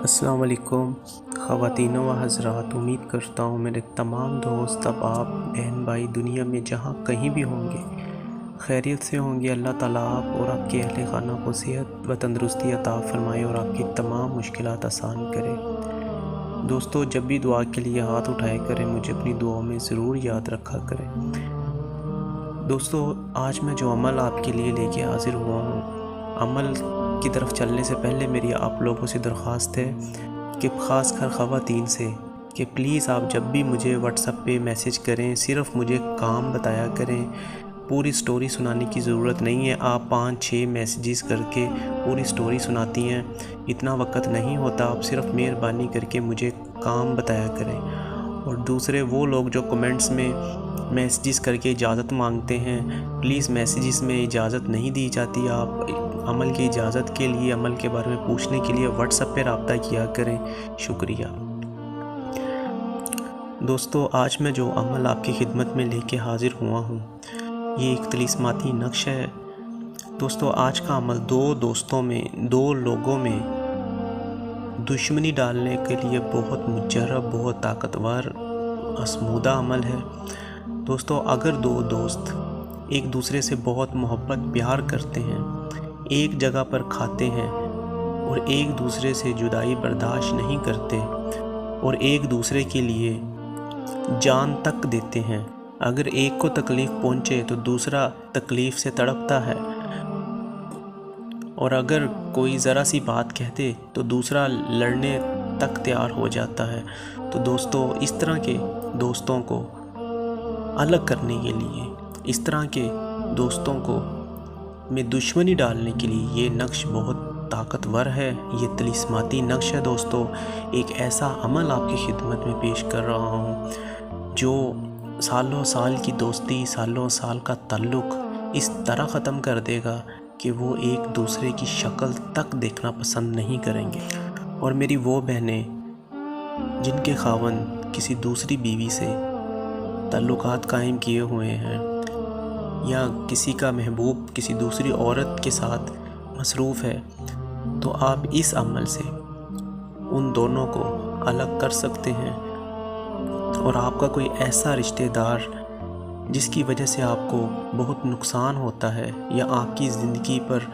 अस्सलाम वालेकुम ख़वातीन व हज़रात। उम्मीद करता हूँ मेरे तमाम दोस्त, अब आप बहन भाई दुनिया में जहाँ कहीं भी होंगे खैरियत से होंगे। अल्लाह ताला आप और आपके अहले खाना को सेहत व तंदरुस्ती अता फ़रमाए और आपकी तमाम मुश्किलात आसान करे। दोस्तों, जब भी दुआ के लिए हाथ उठाए करें, मुझे अपनी दुआओं में ज़रूर याद रखा करें। दोस्तों, आज मैं जो अमल आपके लिए लेके हाज़िर हुआ हूँ, अमल की तरफ चलने से पहले मेरी आप लोगों से दरख्वास्त है कि ख़ासकर ख़वातीन से कि प्लीज़ आप जब भी मुझे व्हाट्सएप पे मैसेज करें, सिर्फ़ मुझे काम बताया करें। पूरी स्टोरी सुनाने की ज़रूरत नहीं है। आप 5-6 मैसेजेस करके पूरी स्टोरी सुनाती हैं, इतना वक्त नहीं होता। आप सिर्फ़ मेहरबानी करके मुझे काम बताया करें। और दूसरे वो लोग जो कमेंट्स में मैसेजेस करके इजाज़त मांगते हैं, प्लीज़ मैसेजेस में इजाज़त नहीं दी जाती। आप अमल की इजाज़त के लिए, अमल के बारे में पूछने के लिए व्हाट्सएप पे रब्ता किया करें। शुक्रिया। दोस्तों, आज मैं जो अमल आपकी खिदमत में लेके हाज़िर हुआ हूँ, ये एक तलिस्माती नक्श है। दोस्तों, आज का अमल दो लोगों में दुश्मनी डालने के लिए बहुत मुजर्रब, बहुत ताकतवर, आज़मूदा अमल है। दोस्तों, अगर दो दोस्त एक दूसरे से बहुत मोहब्बत प्यार करते हैं, एक जगह पर खाते हैं और एक दूसरे से जुदाई बर्दाश्त नहीं करते और एक दूसरे के लिए जान तक देते हैं, अगर एक को तकलीफ़ पहुँचे तो दूसरा तकलीफ़ से तड़पता है, और अगर कोई ज़रा सी बात कहते तो दूसरा लड़ने तक तैयार हो जाता है। तो दोस्तों, इस तरह के दोस्तों को अलग करने के लिए, इस तरह के दोस्तों को में दुश्मनी डालने के लिए ये नक्श बहुत ताकतवर है। ये तलिस्माती नक्श है। दोस्तों, एक ऐसा अमल आपकी खिदमत में पेश कर रहा हूँ जो सालों साल की दोस्ती, सालों साल का ताल्लुक़ इस तरह ख़त्म कर देगा कि वो एक दूसरे की शक्ल तक देखना पसंद नहीं करेंगे। और मेरी वो बहनें जिनके खावंद किसी दूसरी बीवी से ताल्लुकात कायम किए हुए हैं, या किसी का महबूब किसी दूसरी औरत के साथ मसरूफ़ है, तो आप इस अमल से उन दोनों को अलग कर सकते हैं। और आपका कोई ऐसा रिश्तेदार जिसकी वजह से आपको बहुत नुकसान होता है, या आपकी ज़िंदगी पर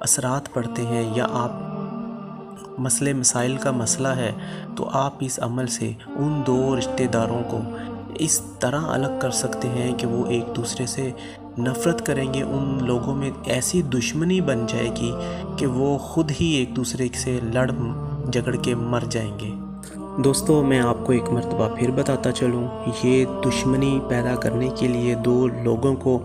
असरात पड़ते हैं, या आप मसले मसाइल का मसला है, तो आप इस अमल से उन दो रिश्तेदारों को इस तरह अलग कर सकते हैं कि वो एक दूसरे से नफ़रत करेंगे। उन लोगों में ऐसी दुश्मनी बन जाएगी कि वो ख़ुद ही एक दूसरे से लड़ झगड़ के मर जाएंगे। दोस्तों, मैं आपको एक मर्तबा फिर बताता चलूँ, ये दुश्मनी पैदा करने के लिए, दो लोगों को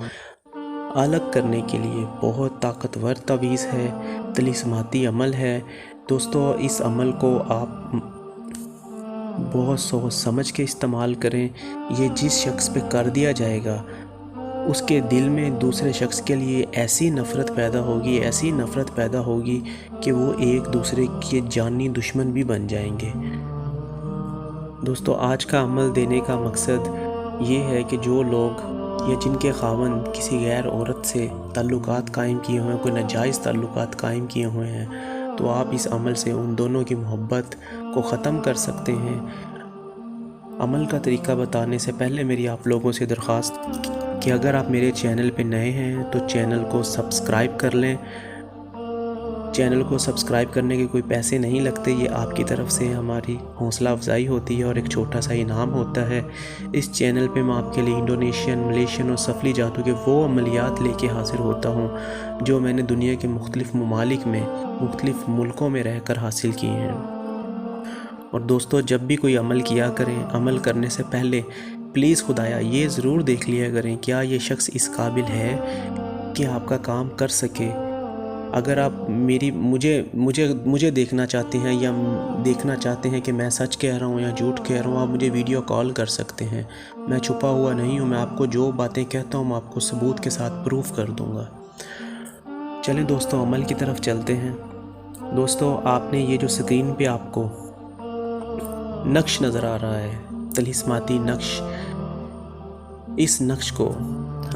अलग करने के लिए बहुत ताकतवर तवीज़ है, तलिस्माती अमल है। दोस्तों, इस अमल को आप बहुत सोच समझ के इस्तेमाल करें। ये जिस शख्स पे कर दिया जाएगा, उसके दिल में दूसरे शख्स के लिए ऐसी नफ़रत पैदा होगी कि वो एक दूसरे के जानी दुश्मन भी बन जाएंगे। दोस्तों, आज का अमल देने का मकसद ये है कि जो लोग या जिनके खावंद किसी गैर औरत से ताल्लुकात कायम किए हुए हैं, कोई नाजायज़ ताल्लुकात कायम किए हुए हैं, तो आप इस अमल से उन दोनों की मोहब्बत को ख़त्म कर सकते हैं। अमल का तरीका बताने से पहले मेरी आप लोगों से दरख्वास्त कि अगर आप मेरे चैनल पे नए हैं तो चैनल को सब्सक्राइब कर लें। चैनल को सब्सक्राइब करने के कोई पैसे नहीं लगते, ये आपकी तरफ से हमारी हौसला अफजाई होती है और एक छोटा सा इनाम होता है। इस चैनल पे मैं आपके लिए इंडोनेशियन, मलेशियन और सफली जादू के वो अमलियात लेके हाजिर होता हूँ जो मैंने दुनिया के मुख्तलिफ़ ममालिक में, मुख्तलिफ़ मुल्कों में रहकर हासिल किए हैं। और दोस्तों, जब भी कोई अमल किया करें, अमल करने से पहले प्लीज़ खुदाया ये ज़रूर देख लिया करें क्या ये शख्स इस काबिल है कि आपका काम कर सके। अगर आप मुझे देखना चाहते हैं, या देखना चाहते हैं कि मैं सच कह रहा हूँ या झूठ कह रहा हूँ, आप मुझे वीडियो कॉल कर सकते हैं। मैं छुपा हुआ नहीं हूँ, मैं आपको जो बातें कहता हूँ मैं आपको सबूत के साथ प्रूफ कर दूँगा। चलें दोस्तों, अमल की तरफ चलते हैं। दोस्तों, आपने ये जो स्क्रीन पे आपको नक्श नज़र आ रहा है, तलिस्माती नक्श, इस नक्श को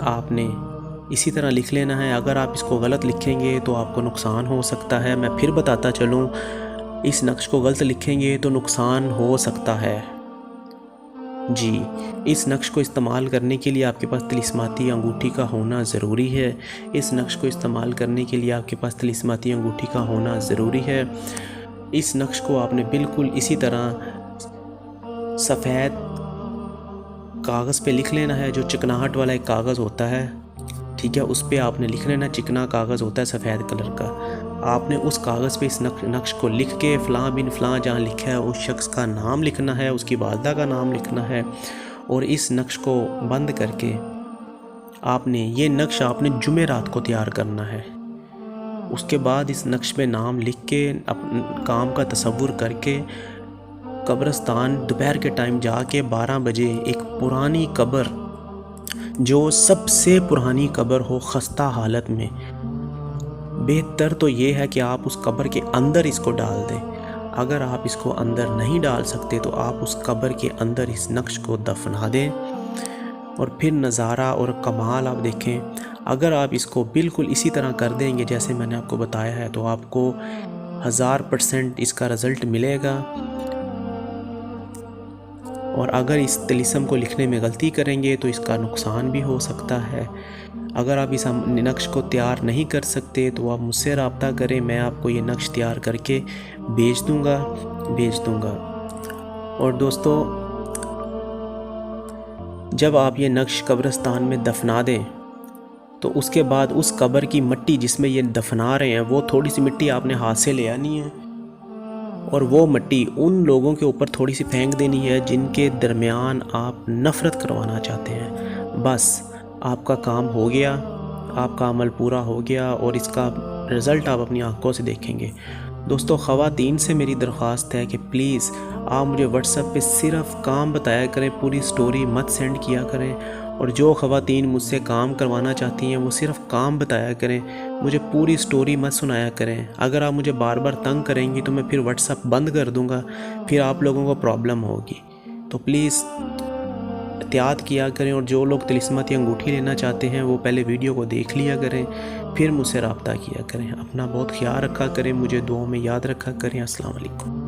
आपने इसी तरह लिख लेना है। अगर आप इसको गलत लिखेंगे तो आपको नुकसान हो सकता है। मैं फिर बताता चलूँ, इस नक्श को गलत लिखेंगे तो नुकसान हो सकता है। जी, इस नक्श को इस्तेमाल करने के लिए आपके पास तिलिस्माती अंगूठी का होना ज़रूरी है। इस नक्श को इस्तेमाल करने के लिए आपके पास तिलिस्माती अंगूठी का होना ज़रूरी है। इस नक्श को आपने बिल्कुल इसी तरह सफ़ेद कागज़ पे लिख लेना है, जो चिकनाहट वाला एक कागज़ होता है, ठीक है, उस पे आपने लिख लेना। चिकना कागज़ होता है सफ़ेद कलर का, आपने उस कागज़ पे इस नक्श को लिख के फ़लाँ बिन फ़लाँ जहाँ लिखा है उस शख्स का नाम लिखना है, उसकी वालदा का नाम लिखना है। और इस नक्श को बंद करके ये नक्श आपने जुमेरात को तैयार करना है। उसके बाद इस नक्श पे नाम लिख के काम का तसव्वुर करके कब्रिस्तान दोपहर के टाइम जाके 12 बजे एक पुरानी कब्र, जो सबसे पुरानी कब्र हो खस्ता हालत में, बेहतर तो ये है कि आप उस कब्र के अंदर इसको डाल दें। अगर आप इसको अंदर नहीं डाल सकते तो आप उस कब्र के अंदर इस नक्श को दफना दें और फिर नज़ारा और कमाल आप देखें। अगर आप इसको बिल्कुल इसी तरह कर देंगे जैसे मैंने आपको बताया है तो आपको 1000% इसका रिज़ल्ट मिलेगा। और अगर इस तिलिस्म को लिखने में गलती करेंगे तो इसका नुकसान भी हो सकता है। अगर आप इस नक्श को तैयार नहीं कर सकते तो आप मुझसे रब्ता करें, मैं आपको ये नक्श तैयार करके भेज दूँगा। और दोस्तों, जब आप ये नक्श कब्रिस्तान में दफना दें तो उसके बाद उस कब्र की मिट्टी जिसमें ये दफना रहे हैं, वो थोड़ी सी मिट्टी आपने हाथ से ले आनी है और वो मिट्टी उन लोगों के ऊपर थोड़ी सी फेंक देनी है जिनके दरमियान आप नफ़रत करवाना चाहते हैं। बस आपका काम हो गया, आपका अमल पूरा हो गया और इसका रिज़ल्ट आप अपनी आंखों से देखेंगे। दोस्तों, ख़वातीन से मेरी दरख्वास्त है कि प्लीज़ आप मुझे व्हाट्सएप पे सिर्फ काम बताया करें, पूरी स्टोरी मत सेंड किया करें। और जो ख़वातीन मुझसे काम करवाना चाहती हैं वो सिर्फ काम बताया करें, मुझे पूरी स्टोरी मत सुनाया करें। अगर आप मुझे बार बार तंग करेंगी तो मैं फिर व्हाट्सएप बंद कर दूंगा, फिर आप लोगों को प्रॉब्लम होगी। तो प्लीज़ एहतियात किया करें और जो लोग तिलिस्माती अंगूठी लेना चाहते हैं वो पहले वीडियो को देख लिया करें, फिर मुझसे रब्ता किया करें। अपना बहुत ख्याल रखा करें, मुझे दुआओं में याद रखा करें। अस्सलाम वालेकुम।